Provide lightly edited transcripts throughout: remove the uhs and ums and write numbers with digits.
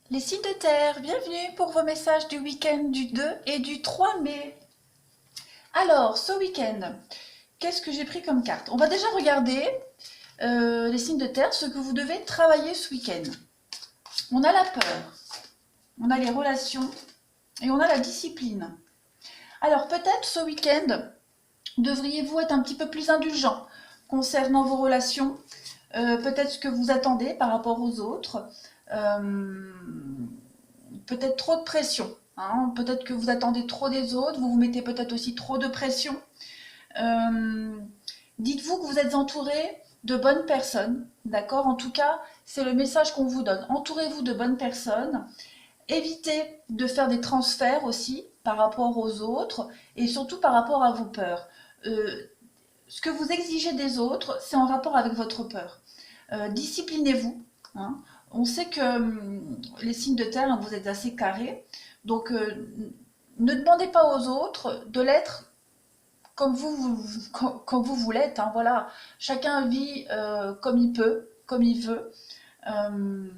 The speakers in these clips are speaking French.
Les signes de terre, bienvenue pour vos messages du week-end du 2 et du 3 mai. Alors, ce week-end, qu'est-ce que j'ai pris comme carte? On va déjà regarder les signes de terre, ce que vous devez travailler ce week-end. On a la peur, on a les relations et on a la discipline. Alors, peut-être ce week-end, devriez-vous être un petit peu plus indulgent concernant vos relations, peut-être ce que vous attendez par rapport aux autres. Euh, Peut-être trop de pression. Hein. Peut-être que vous attendez trop des autres, vous vous mettez peut-être aussi trop de pression. Euh, Dites-vous que vous êtes entouré de bonnes personnes, d'accord? En tout cas, c'est le message qu'on vous donne. Entourez-vous de bonnes personnes. Évitez de faire des transferts aussi par rapport aux autres et surtout par rapport à vos peurs. Ce que vous exigez des autres, c'est en rapport avec votre peur. Disciplinez-vous. Hein. On sait que les signes de terre, hein, vous êtes assez carrés. Donc, ne demandez pas aux autres de l'être comme vous l'êtes. Hein, voilà. Chacun vit comme il peut, comme il veut. Euh,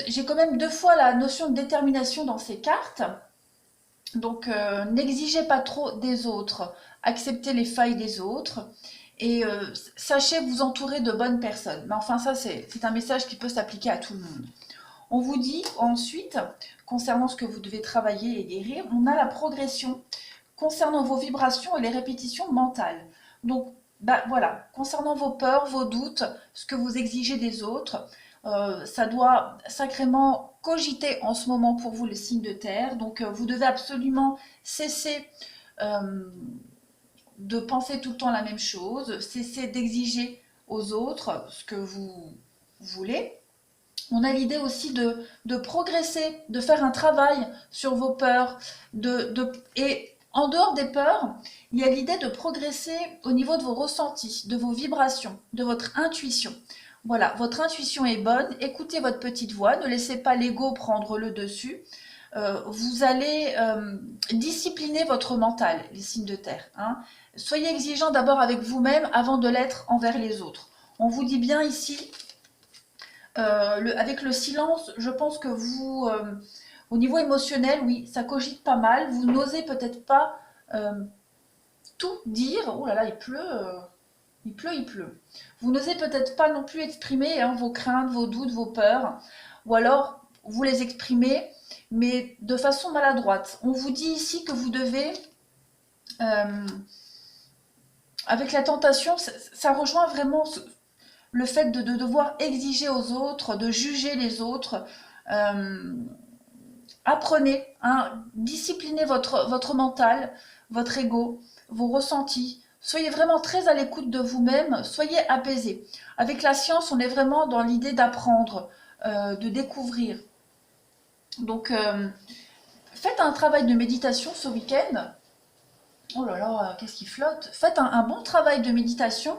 J'ai quand même deux fois la notion de détermination dans ces cartes. Donc, n'exigez pas trop des autres. Acceptez les failles des autres. Et sachez vous entourer de bonnes personnes. Mais enfin, ça, c'est un message qui peut s'appliquer à tout le monde. On vous dit ensuite, concernant ce que vous devez travailler et guérir, on a la progression concernant vos vibrations et les répétitions mentales. Donc, bah, voilà, concernant vos peurs, vos doutes, ce que vous exigez des autres, ça doit sacrément cogiter en ce moment pour vous les signes de terre. Donc, vous devez absolument cesser euh, de penser tout le temps la même chose, cesser d'exiger aux autres ce que vous voulez. On a l'idée aussi de progresser, de faire un travail sur vos peurs. Et en dehors des peurs, il y a l'idée de progresser au niveau de vos ressentis, de vos vibrations, de votre intuition. Voilà, votre intuition est bonne, écoutez votre petite voix, ne laissez pas l'ego prendre le dessus. Vous allez discipliner votre mental, les signes de terre. Hein. Soyez exigeant d'abord avec vous-même avant de l'être envers les autres. On vous dit bien ici, avec le silence, je pense que vous, au niveau émotionnel, oui, ça cogite pas mal. Vous n'osez peut-être pas tout dire. Oh là là, il pleut, il pleut, il pleut. Vous n'osez peut-être pas non plus exprimer hein, vos craintes, vos doutes, vos peurs. Ou alors, vous les exprimez, mais de façon maladroite. On vous dit ici que vous devez, euh, avec la tentation, ça rejoint vraiment le fait de devoir exiger aux autres, de juger les autres. Euh, Apprenez, hein, disciplinez votre mental, votre ego, vos ressentis. Soyez vraiment très à l'écoute de vous-même, soyez apaisé. Avec la science, on est vraiment dans l'idée d'apprendre, de découvrir. Donc, faites un travail de méditation ce week-end. Oh là là, qu'est-ce qui flotte? Faites un bon travail de méditation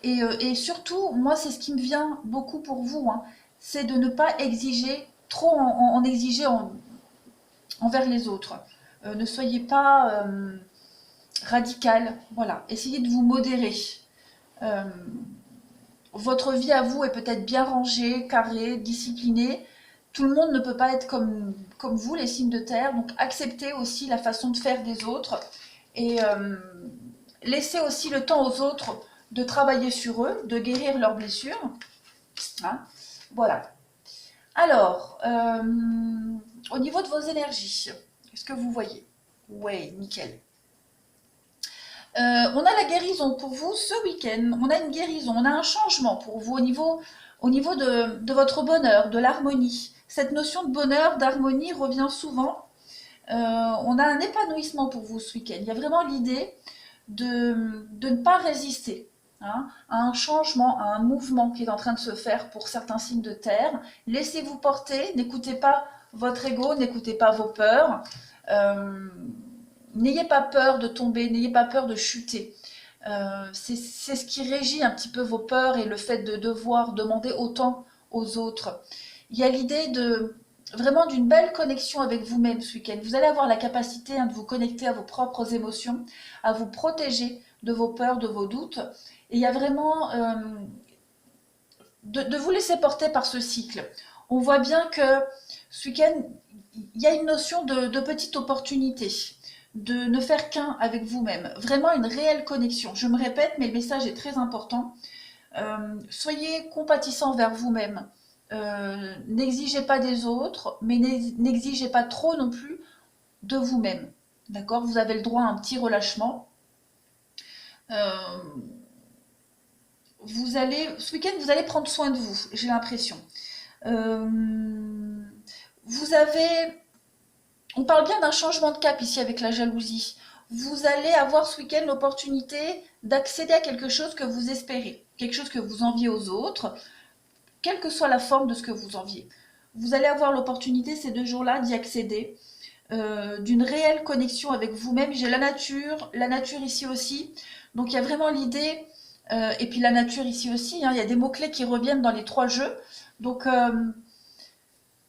et surtout, moi, c'est ce qui me vient beaucoup pour vous, hein, c'est de ne pas exiger trop en exiger envers les autres. Ne soyez pas radical, voilà. Essayez de vous modérer. Euh, Votre vie à vous est peut-être bien rangée, carrée, disciplinée. Tout le monde ne peut pas être comme vous, les signes de terre, donc acceptez aussi la façon de faire des autres et laissez aussi le temps aux autres de travailler sur eux, de guérir leurs blessures. Hein, voilà. Alors, au niveau de vos énergies, est-ce que vous voyez? Ouais, nickel. On a la guérison pour vous ce week-end. On a une guérison, on a un changement pour vous au niveau de votre bonheur, de l'harmonie. Cette notion de bonheur, d'harmonie revient souvent. On a un épanouissement pour vous ce week-end. Il y a vraiment l'idée de ne pas résister hein, à un changement, à un mouvement qui est en train de se faire pour certains signes de terre. Laissez-vous porter, n'écoutez pas votre ego, n'écoutez pas vos peurs. Euh, N'ayez pas peur de tomber, n'ayez pas peur de chuter. C'est ce qui régit un petit peu vos peurs et le fait de devoir demander autant aux autres. Il y a l'idée de vraiment d'une belle connexion avec vous-même ce week-end. Vous allez avoir la capacité hein, de vous connecter à vos propres émotions, à vous protéger de vos peurs, de vos doutes. Et il y a vraiment de vous laisser porter par ce cycle. On voit bien que ce week-end, il y a une notion de petite opportunité, de ne faire qu'un avec vous-même. Vraiment une réelle connexion. Je me répète, mais le message est très important. Soyez compatissant vers vous-même. N'exigez pas des autres, mais n'exigez pas trop non plus de vous-même. D'accord? Vous avez le droit à un petit relâchement. Euh, ce week-end, vous allez prendre soin de vous, j'ai l'impression. Euh, vous avez, on parle bien d'un changement de cap ici avec la jalousie. Vous allez avoir ce week-end l'opportunité d'accéder à quelque chose que vous espérez, quelque chose que vous enviez aux autres, quelle que soit la forme de ce que vous enviez. Vous allez avoir l'opportunité ces 2 jours-là d'y accéder, d'une réelle connexion avec vous-même. J'ai la nature ici aussi. Donc il y a vraiment l'idée, et puis la nature ici aussi, hein, il y a des mots-clés qui reviennent dans les 3 jeux. Donc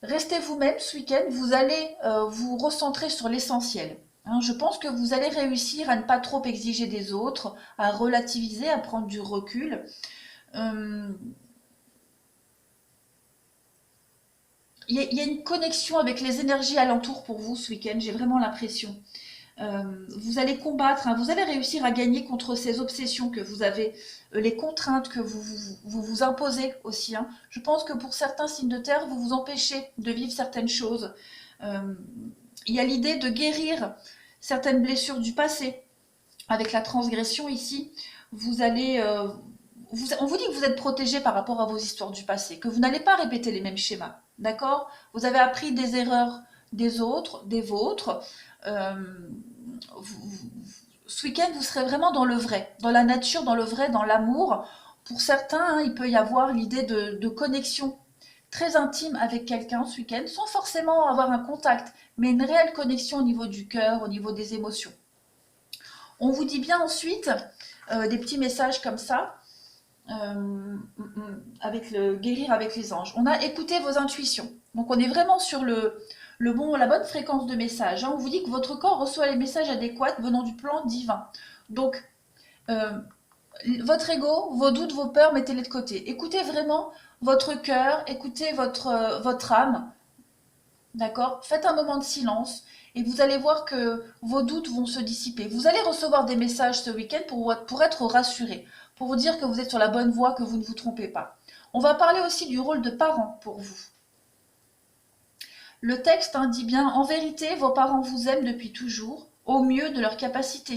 restez vous-même ce week-end, vous allez vous recentrer sur l'essentiel. Hein, je pense que vous allez réussir à ne pas trop exiger des autres, à relativiser, à prendre du recul. Euh, il y a une connexion avec les énergies alentours pour vous ce week-end, j'ai vraiment l'impression. Vous allez combattre, hein, vous allez réussir à gagner contre ces obsessions que vous avez, les contraintes que vous imposez aussi. Hein. Je pense que pour certains signes de terre, vous vous empêchez de vivre certaines choses. Euh, il y a l'idée de guérir certaines blessures du passé. Avec la transgression ici, vous allez... on vous dit que vous êtes protégé par rapport à vos histoires du passé, que vous n'allez pas répéter les mêmes schémas. D'accord? Vous avez appris des erreurs des autres, des vôtres. Euh, ce week-end, vous serez vraiment dans le vrai, dans la nature, dans le vrai, dans l'amour. Pour certains, hein, il peut y avoir l'idée de connexion très intime avec quelqu'un ce week-end, sans forcément avoir un contact, mais une réelle connexion au niveau du cœur, au niveau des émotions. On vous dit bien ensuite des petits messages comme ça, avec le guérir avec les anges. On a écouté vos intuitions. Donc on est vraiment sur la bonne fréquence de message. Hein. On vous dit que votre corps reçoit les messages adéquats venant du plan divin. Donc euh, votre ego, vos doutes, vos peurs, mettez-les de côté. Écoutez vraiment votre cœur, écoutez votre âme. D'accord? Faites un moment de silence et vous allez voir que vos doutes vont se dissiper. Vous allez recevoir des messages ce week-end pour être rassuré, pour vous dire que vous êtes sur la bonne voie, que vous ne vous trompez pas. On va parler aussi du rôle de parent pour vous. Le texte dit bien, en vérité, vos parents vous aiment depuis toujours, au mieux de leur capacité.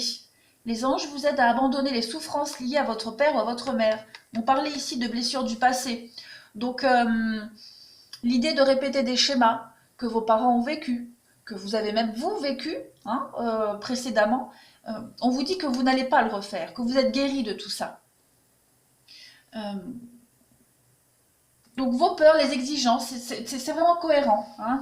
Les anges vous aident à abandonner les souffrances liées à votre père ou à votre mère. On parlait ici de blessures du passé. Donc, l'idée de répéter des schémas que vos parents ont vécu, que vous avez même vous vécu précédemment, on vous dit que vous n'allez pas le refaire, que vous êtes guéri de tout ça. Donc vos peurs, les exigences, c'est vraiment cohérent. Hein.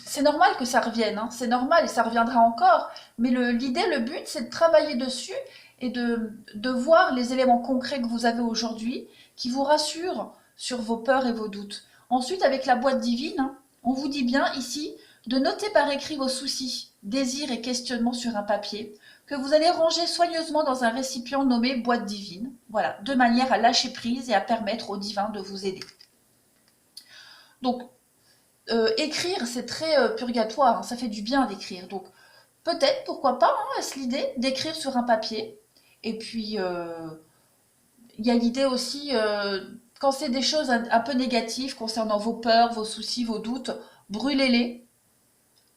C'est normal que ça revienne, hein. C'est normal et ça reviendra encore. Mais l'idée, le but, c'est de travailler dessus et de voir les éléments concrets que vous avez aujourd'hui qui vous rassurent sur vos peurs et vos doutes. Ensuite, avec la boîte divine, hein, on vous dit bien ici de noter par écrit vos soucis, désirs et questionnements sur un papier que vous allez ranger soigneusement dans un récipient nommé boîte divine, voilà, de manière à lâcher prise et à permettre au divin de vous aider. Donc, écrire, c'est très purgatoire, hein, ça fait du bien d'écrire. Donc, peut-être, pourquoi pas, hein, est-ce l'idée d'écrire sur un papier. Et puis, il y a l'idée aussi, quand c'est des choses un peu négatives concernant vos peurs, vos soucis, vos doutes, brûlez-les.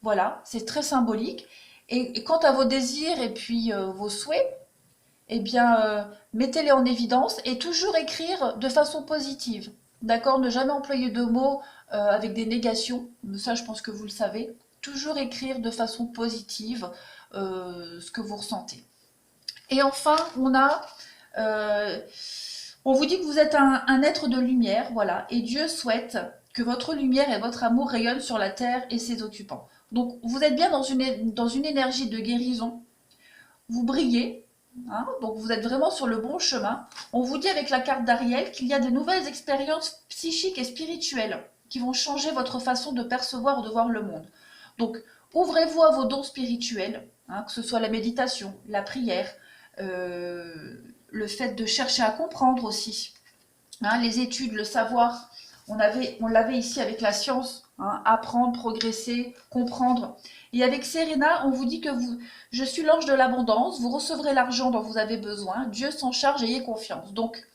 Voilà, c'est très symbolique. Et quant à vos désirs et puis vos souhaits, eh bien, mettez-les en évidence et toujours écrire de façon positive. D'accord? Ne jamais employer de mots avec des négations. Ça, je pense que vous le savez. Toujours écrire de façon positive ce que vous ressentez. Et enfin, euh, on vous dit que vous êtes un être de lumière, voilà. Et Dieu souhaite que votre lumière et votre amour rayonnent sur la terre et ses occupants. Donc, vous êtes bien dans une énergie de guérison. Vous brillez, hein, donc vous êtes vraiment sur le bon chemin. On vous dit avec la carte d'Ariel qu'il y a de nouvelles expériences psychiques et spirituelles qui vont changer votre façon de percevoir ou de voir le monde. Donc, ouvrez-vous à vos dons spirituels, hein, que ce soit la méditation, la prière, le fait de chercher à comprendre aussi, hein, les études, le savoir. On l'avait ici avec la science, hein, apprendre, progresser, comprendre. Et avec Serena, on vous dit que je suis l'ange de l'abondance, vous recevrez l'argent dont vous avez besoin, Dieu s'en charge, ayez confiance. Donc,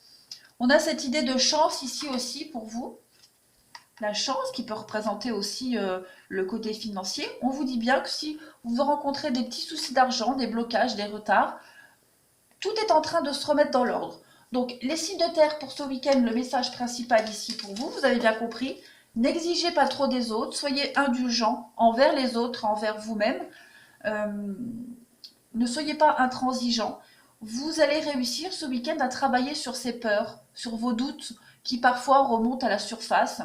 on a cette idée de chance ici aussi pour vous. La chance qui peut représenter aussi le côté financier. On vous dit bien que si vous rencontrez des petits soucis d'argent, des blocages, des retards, tout est en train de se remettre dans l'ordre. Donc, les signes de terre pour ce week-end, le message principal ici pour vous, vous avez bien compris, n'exigez pas trop des autres, soyez indulgents envers les autres, envers vous-même. Ne soyez pas intransigeants. Vous allez réussir ce week-end à travailler sur ces peurs, sur vos doutes qui parfois remontent à la surface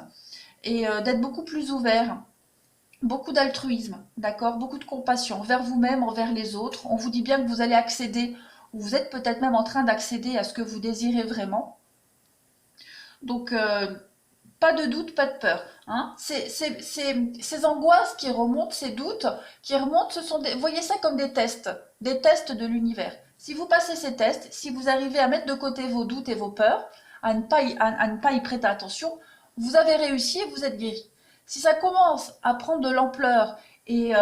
et d'être beaucoup plus ouvert. Beaucoup d'altruisme, d'accord? Beaucoup de compassion envers vous-même, envers les autres. On vous dit bien que vous allez accéder, ou vous êtes peut-être même en train d'accéder à ce que vous désirez vraiment. Donc, pas de doute, pas de peur. Hein. Ces angoisses qui remontent, ces doutes qui remontent, voyez ça comme des tests de l'univers. Si vous passez ces tests, si vous arrivez à mettre de côté vos doutes et vos peurs, à ne pas y prêter attention, vous avez réussi et vous êtes guéri. Si ça commence à prendre de l'ampleur et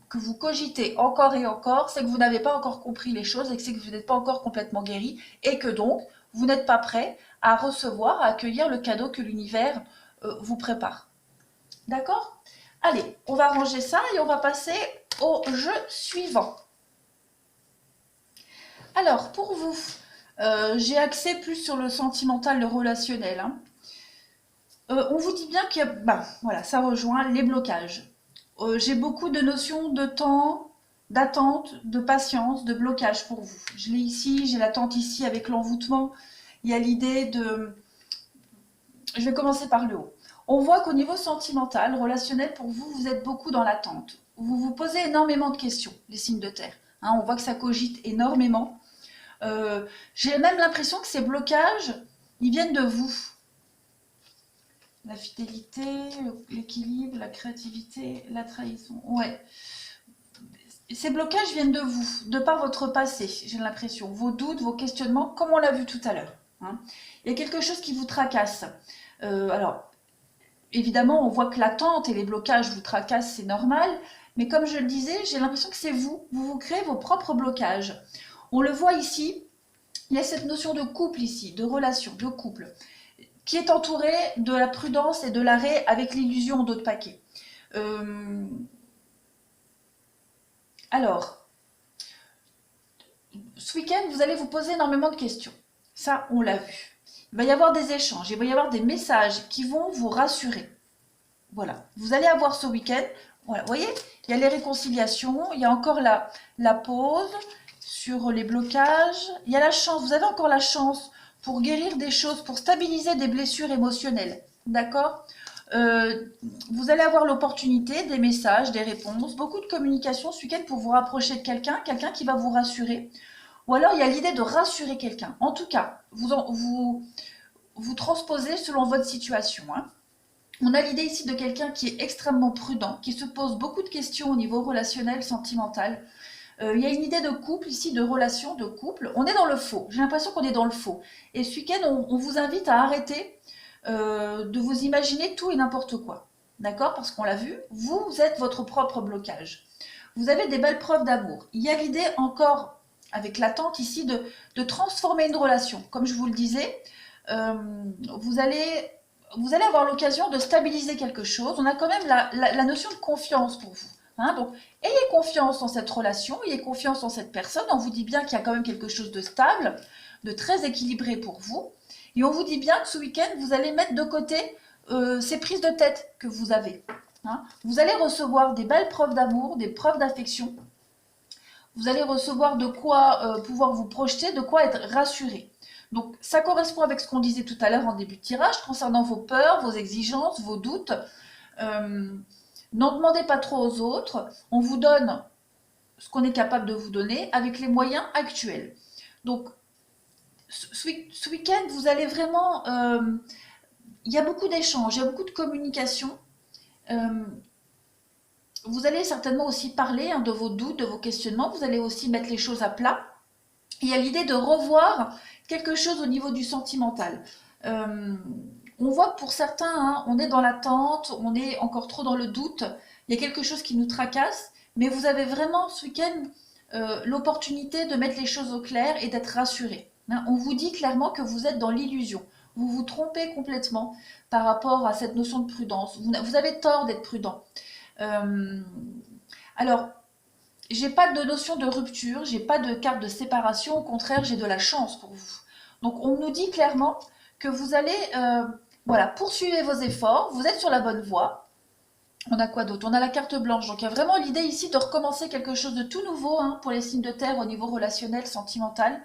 que vous cogitez encore et encore, c'est que vous n'avez pas encore compris les choses et que c'est que vous n'êtes pas encore complètement guéri et que donc vous n'êtes pas prêt à recevoir, à accueillir le cadeau que l'univers vous prépare. D'accord? Allez, on va ranger ça et on va passer au jeu suivant. Alors, pour vous, j'ai axé plus sur le sentimental, le relationnel. Hein. On vous dit bien qu'il y a, voilà, ça rejoint les blocages. J'ai beaucoup de notions de temps, d'attente, de patience, de blocage pour vous. Je l'ai ici, j'ai l'attente ici avec l'envoûtement. Il y a l'idée de... Je vais commencer par le haut. On voit qu'au niveau sentimental, relationnel, pour vous, vous êtes beaucoup dans l'attente. Vous vous posez énormément de questions, les signes de terre. Hein, on voit que ça cogite énormément. J'ai même l'impression que ces blocages, ils viennent de vous. La fidélité, l'équilibre, la créativité, la trahison. Ouais. Ces blocages viennent de vous, de par votre passé, j'ai l'impression. Vos doutes, vos questionnements, comme on l'a vu tout à l'heure. Hein. Il y a quelque chose qui vous tracasse. Alors, évidemment, on voit que l'attente et les blocages vous tracassent, c'est normal. Mais comme je le disais, j'ai l'impression que c'est vous. Vous vous créez vos propres blocages. On le voit ici. Il y a cette notion de couple ici, de relation, de couple, qui est entourée de la prudence et de l'arrêt avec l'illusion d'autres paquets. Alors, ce week-end, vous allez vous poser énormément de questions. Ça, on l'a vu. Il va y avoir des échanges, il va y avoir des messages qui vont vous rassurer. Voilà, vous allez avoir ce week-end, voilà, vous voyez, il y a les réconciliations, il y a encore la pause sur les blocages, il y a la chance, vous avez encore la chance pour guérir des choses, pour stabiliser des blessures émotionnelles, d'accord? Vous allez avoir l'opportunité, des messages, des réponses, beaucoup de communication ce week-end pour vous rapprocher de quelqu'un qui va vous rassurer. Ou alors il y a l'idée de rassurer quelqu'un. En tout cas, vous transposez selon votre situation. Hein. On a l'idée ici de quelqu'un qui est extrêmement prudent, qui se pose beaucoup de questions au niveau relationnel, sentimental. Il y a une idée de couple ici, de relation, de couple. On est dans le faux. J'ai l'impression qu'on est dans le faux. Et ce week-end, on vous invite à arrêter de vous imaginer tout et n'importe quoi. D'accord? Parce qu'on l'a vu, vous êtes votre propre blocage. Vous avez des belles preuves d'amour. Il y a l'idée encore, avec l'attente ici, de transformer une relation. Comme je vous le disais, vous allez avoir l'occasion de stabiliser quelque chose. On a quand même la notion de confiance pour vous. Hein, donc, ayez confiance en cette relation, ayez confiance en cette personne. On vous dit bien qu'il y a quand même quelque chose de stable, de très équilibré pour vous. Et on vous dit bien que ce week-end, vous allez mettre de côté ces prises de tête que vous avez. Hein. Vous allez recevoir des belles preuves d'amour, des preuves d'affection. Vous allez recevoir de quoi pouvoir vous projeter, de quoi être rassuré. Donc, ça correspond avec ce qu'on disait tout à l'heure en début de tirage, concernant vos peurs, vos exigences, vos doutes. N'en demandez pas trop aux autres. On vous donne ce qu'on est capable de vous donner avec les moyens actuels. Donc, ce week-end, vous allez vraiment... il y a beaucoup d'échanges, il y a beaucoup de communication. Vous allez certainement aussi parler de vos doutes, de vos questionnements. Vous allez aussi mettre les choses à plat. Il y a l'idée de revoir quelque chose au niveau du sentimental. On voit que pour certains, hein, on est dans l'attente, on est encore trop dans le doute, il y a quelque chose qui nous tracasse, mais vous avez vraiment ce week-end l'opportunité de mettre les choses au clair et d'être rassuré. Hein. On vous dit clairement que vous êtes dans l'illusion. Vous vous trompez complètement par rapport à cette notion de prudence. Vous avez tort d'être prudent. Euh, alors, j'ai pas de notion de rupture, j'ai pas de carte de séparation, au contraire, j'ai de la chance pour vous. Donc, on nous dit clairement que vous allez, voilà, poursuivre vos efforts, vous êtes sur la bonne voie. On a quoi d'autre? On a la carte blanche. Donc, il y a vraiment l'idée ici de recommencer quelque chose de tout nouveau hein, pour les signes de terre au niveau relationnel, sentimental.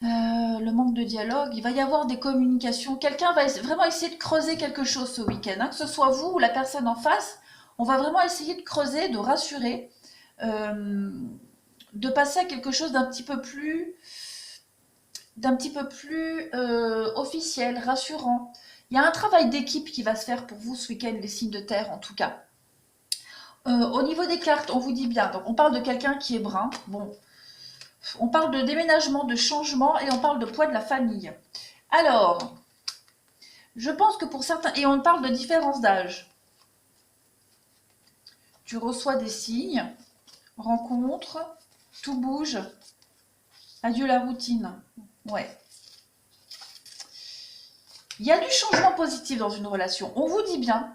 Le manque de dialogue, il va y avoir des communications. Quelqu'un va vraiment essayer de creuser quelque chose ce week-end, hein, que ce soit vous ou la personne en face. On va vraiment essayer de creuser, de rassurer, euh, de passer à quelque chose d'un petit peu plus officiel, rassurant. Il y a un travail d'équipe qui va se faire pour vous ce week-end, les signes de terre en tout cas. Au niveau des cartes, on vous dit bien, donc on parle de quelqu'un qui est brun. Bon, on parle de déménagement, de changement et on parle de poids de la famille. Alors, je pense que pour certains, et on parle de différence d'âge. Tu reçois des signes, rencontres, tout bouge, adieu la routine. Ouais. Il y a du changement positif dans une relation. On vous dit bien,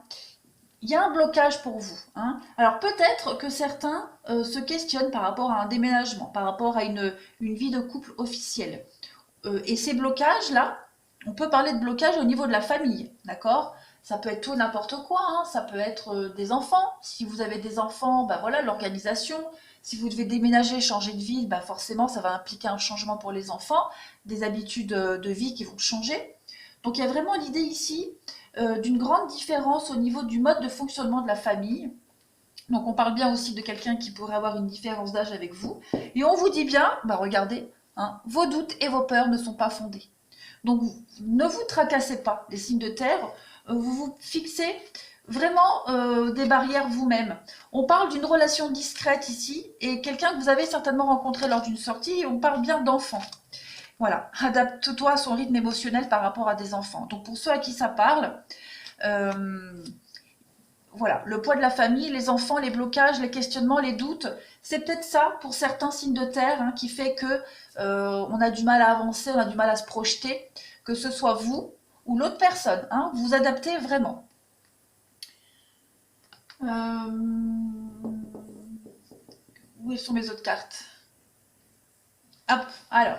il y a un blocage pour vous. Hein. Alors peut-être que certains se questionnent par rapport à un déménagement, par rapport à une vie de couple officielle. Et ces blocages-là, on peut parler de blocage au niveau de la famille, d'accord? Ça peut être tout n'importe quoi, hein. Ça peut être des enfants. Si vous avez des enfants, bah voilà, l'organisation. Si vous devez déménager, changer de ville, bah forcément, ça va impliquer un changement pour les enfants, des habitudes de vie qui vont changer. Donc il y a vraiment l'idée ici d'une grande différence au niveau du mode de fonctionnement de la famille. Donc on parle bien aussi de quelqu'un qui pourrait avoir une différence d'âge avec vous. Et on vous dit bien, bah regardez, hein, vos doutes et vos peurs ne sont pas fondés. Donc ne vous tracassez pas, les signes de terre, vous vous fixez vraiment des barrières vous-même. On parle d'une relation discrète ici, et quelqu'un que vous avez certainement rencontré lors d'une sortie, et on parle bien d'enfant. Voilà, adapte-toi à son rythme émotionnel par rapport à des enfants. Donc pour ceux à qui ça parle, euh, voilà, le poids de la famille, les enfants, les blocages, les questionnements, les doutes, c'est peut-être ça pour certains signes de terre hein, qui fait que on a du mal à avancer, on a du mal à se projeter, que ce soit vous ou l'autre personne. Hein, vous vous adaptez vraiment. Où sont mes autres cartes? Hop, alors.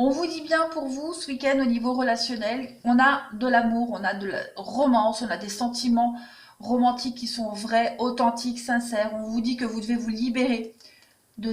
On vous dit bien pour vous, ce week-end au niveau relationnel, on a de l'amour, on a de la romance, on a des sentiments romantiques qui sont vrais, authentiques, sincères. On vous dit que vous devez vous libérer,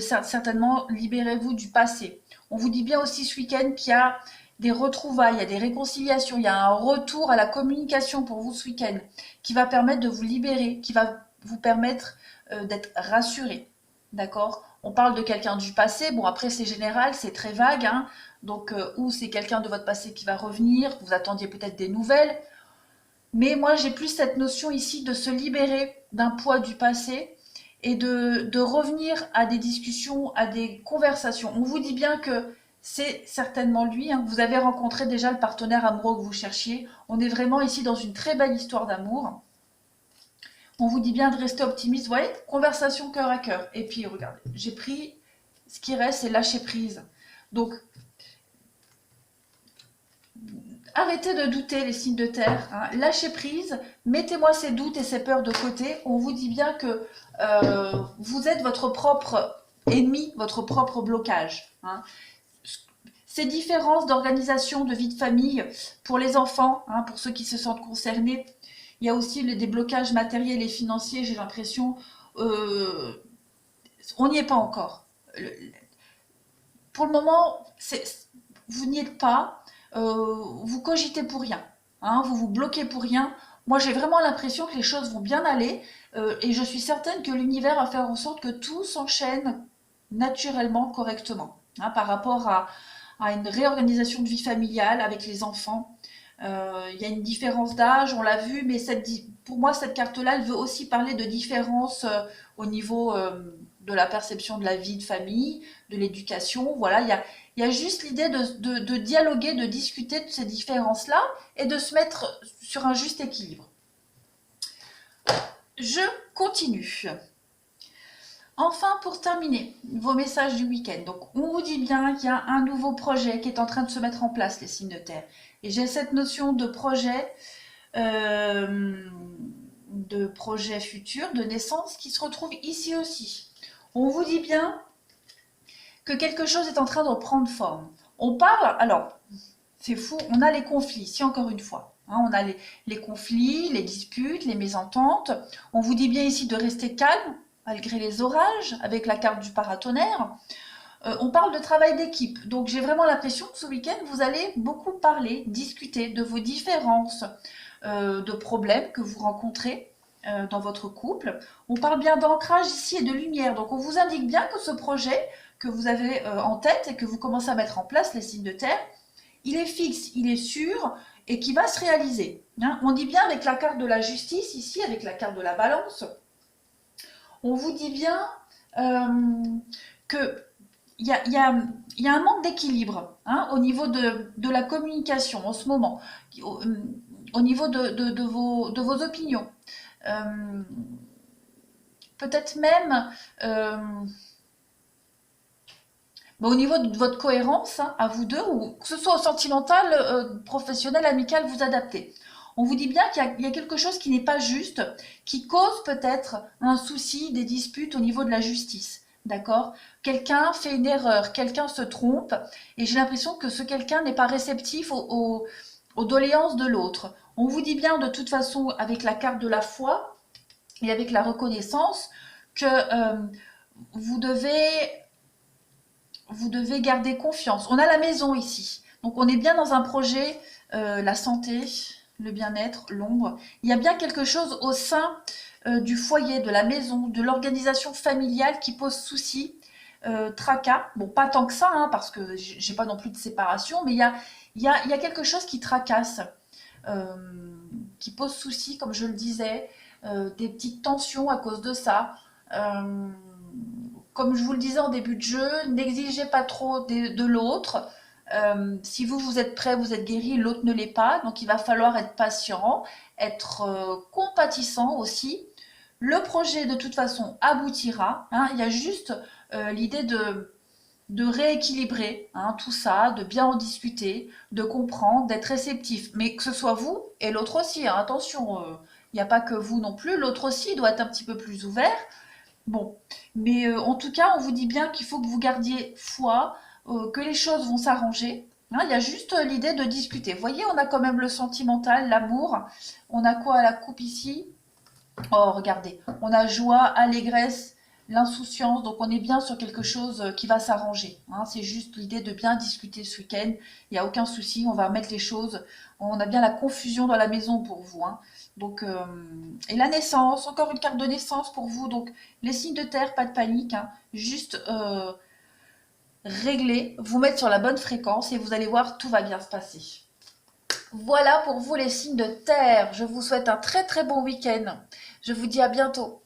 certainement libérez-vous du passé. On vous dit bien aussi ce week-end qu'il y a des retrouvailles, il y a des réconciliations, il y a un retour à la communication pour vous ce week-end qui va permettre de vous libérer, qui va vous permettre d'être rassuré. D'accord? On parle de quelqu'un du passé. Bon, après, c'est général, c'est très vague. Hein. Donc, ou c'est quelqu'un de votre passé qui va revenir. Vous attendiez peut-être des nouvelles. Mais moi, j'ai plus cette notion ici de se libérer d'un poids du passé et de revenir à des discussions, à des conversations. On vous dit bien que c'est certainement lui. Hein. Vous avez rencontré déjà le partenaire amoureux que vous cherchiez. On est vraiment ici dans une très belle histoire d'amour. On vous dit bien de rester optimiste. Vous voyez, conversation cœur à cœur. Et puis, regardez, j'ai pris, ce qui reste, c'est lâcher prise. Donc, arrêtez de douter les signes de terre. Hein. Lâchez prise, mettez-moi ces doutes et ces peurs de côté. On vous dit bien que vous êtes votre propre ennemi, votre propre blocage. Hein. Ces différences d'organisation, de vie de famille pour les enfants, hein, pour ceux qui se sentent concernés, il y a aussi des blocages matériels et financiers, j'ai l'impression. On n'y est pas encore. Pour le moment, vous n'y êtes pas. Vous cogitez pour rien. Hein, vous vous bloquez pour rien. Moi, j'ai vraiment l'impression que les choses vont bien aller. Et je suis certaine que l'univers va faire en sorte que tout s'enchaîne naturellement, correctement. Hein, par rapport à une réorganisation de vie familiale avec les enfants. Il y a une différence d'âge, on l'a vu, mais pour moi, cette carte-là, elle veut aussi parler de différence au niveau de la perception de la vie de famille, de l'éducation. Voilà, Il y a juste l'idée de dialoguer, de discuter de ces différences-là et de se mettre sur un juste équilibre. Je continue. Enfin, pour terminer, vos messages du week-end. Donc, on vous dit bien qu'il y a un nouveau projet qui est en train de se mettre en place, les signes de terre. Et j'ai cette notion de projet futur, de naissance, qui se retrouve ici aussi. On vous dit bien que quelque chose est en train de prendre forme. On parle, alors, c'est fou, on a les conflits, ici encore une fois. Hein, on a les conflits, les disputes, les mésententes. On vous dit bien ici de rester calme, malgré les orages, avec la carte du paratonnerre. On parle de travail d'équipe. Donc j'ai vraiment l'impression que ce week-end, vous allez beaucoup parler, discuter de vos différences, de problèmes que vous rencontrez dans votre couple. On parle bien d'ancrage ici et de lumière. Donc on vous indique bien que ce projet que vous avez en tête et que vous commencez à mettre en place, les signes de terre, il est fixe, il est sûr et qui va se réaliser. Hein, on dit bien avec la carte de la justice ici, avec la carte de la balance, on vous dit bien que il y a un manque d'équilibre hein, au niveau de la communication en ce moment, au niveau de vos opinions. Peut-être même au niveau de votre cohérence hein, à vous deux, ou que ce soit au sentimental, professionnel, amical, vous adaptez. On vous dit bien qu'il y a quelque chose qui n'est pas juste, qui cause peut-être un souci, des disputes au niveau de la justice. D'accord? Quelqu'un fait une erreur, quelqu'un se trompe, et j'ai l'impression que ce quelqu'un n'est pas réceptif aux doléances de l'autre. On vous dit bien de toute façon, avec la carte de la foi et avec la reconnaissance, que vous devez garder confiance. On a la maison ici, donc on est bien dans un projet, la santé, le bien-être, l'ombre. Il y a bien quelque chose au sein du foyer, de la maison, de l'organisation familiale qui pose souci, tracas. Bon, pas tant que ça, hein, parce que j'ai pas non plus de séparation, mais il y a quelque chose qui tracasse, qui pose souci, comme je le disais, des petites tensions à cause de ça. Comme je vous le disais en début de jeu, n'exigez pas trop de l'autre. Si vous êtes prêt, vous êtes guéri, l'autre ne l'est pas. Donc il va falloir être patient, être compatissant aussi. Le projet de toute façon aboutira. Hein. Il y a juste l'idée de rééquilibrer hein, tout ça, de bien en discuter, de comprendre, d'être réceptif. Mais que ce soit vous et l'autre aussi. Hein. Attention, il n'y a pas que vous non plus. L'autre aussi doit être un petit peu plus ouvert. Bon, mais en tout cas, on vous dit bien qu'il faut que vous gardiez foi, que les choses vont s'arranger. Hein, il y a juste l'idée de discuter. Vous voyez, on a quand même le sentimental, l'amour. On a quoi à la coupe ici? Oh, regardez, on a joie, allégresse, l'insouciance. Donc on est bien sur quelque chose qui va s'arranger. Hein, c'est juste l'idée de bien discuter ce week-end. Il n'y a aucun souci, on va mettre les choses. On a bien la confusion dans la maison pour vous. Hein. Donc, et la naissance, encore une carte de naissance pour vous. Donc les signes de terre, pas de panique. Hein, juste régler, vous mettre sur la bonne fréquence et vous allez voir, tout va bien se passer. Voilà pour vous les signes de terre. Je vous souhaite un très très bon week-end. Je vous dis à bientôt.